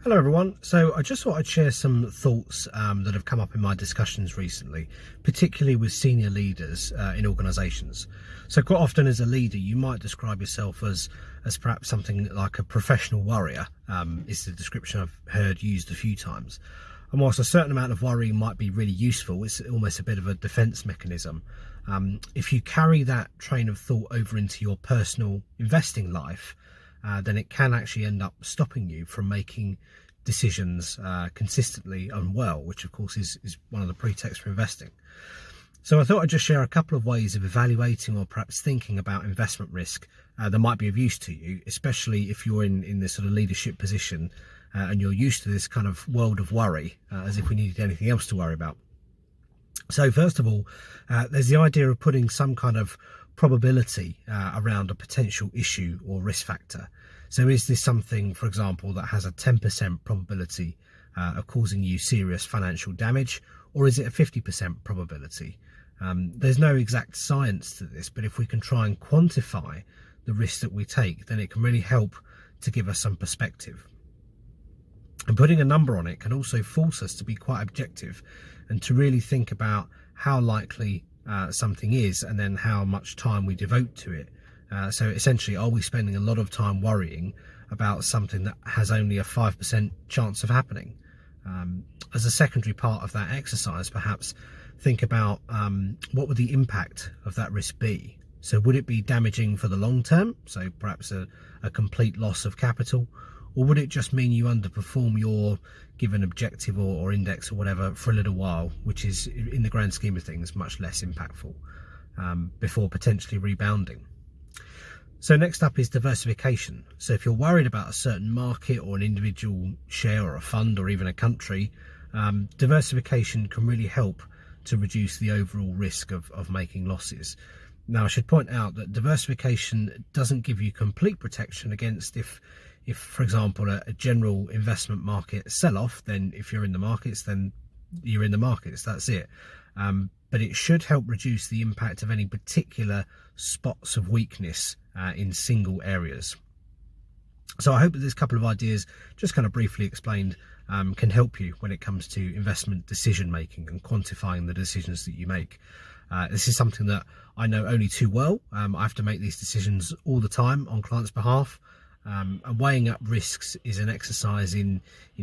Hello everyone. So I just thought I'd share some thoughts that have come up in my discussions recently, particularly with senior leaders in organisations. So quite often as a leader, you might describe yourself as perhaps something like a professional worrier, is the description I've heard used a few times. And whilst a certain amount of worry might be really useful, it's almost a bit of a defence mechanism. If you carry that train of thought over into your personal investing life, then it can actually end up stopping you from making decisions consistently and well, which of course is one of the pretexts for investing. So I thought I'd just share a couple of ways of evaluating or perhaps thinking about investment risk that might be of use to you, especially if you're in this sort of leadership position and you're used to this kind of world of worry, as if we needed anything else to worry about. So first of all, there's the idea of putting some kind of probability around a potential issue or risk factor. So is this something, for example, that has a 10% probability of causing you serious financial damage, or is it a 50% probability? There's no exact science to this, but if we can try and quantify the risks that we take, then it can really help to give us some perspective. And putting a number on it can also force us to be quite objective and to really think about how likely something is and then how much time we devote to it. So essentially, are we spending a lot of time worrying about something that has only a 5% chance of happening? As a secondary part of that exercise, perhaps think about what would the impact of that risk be? So would it be damaging for the long term? So perhaps a complete loss of capital? Or would it just mean you underperform your given objective or index or whatever for a little while, which is, in the grand scheme of things, much less impactful before potentially rebounding? So next up is diversification. So if you're worried about a certain market or an individual share or a fund or even a country, diversification can really help to reduce the overall risk of making losses. Now, I should point out that diversification doesn't give you complete protection against if for example, a general investment market sell-off, then if you're in the markets, then you're in the markets, that's it. But it should help reduce the impact of any particular spots of weakness in single areas. So I hope that this couple of ideas, just kind of briefly explained, can help you when it comes to investment decision making and quantifying the decisions that you make. This is something that I know only too well. I have to make these decisions all the time on clients' behalf. And weighing up risks is an exercise in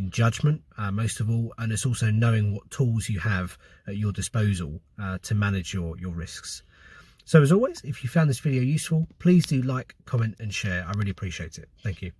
judgment, most of all, and it's also knowing what tools you have at your disposal to manage your risks. So as always, if you found this video useful, please do like, comment and share. I really appreciate it. Thank you.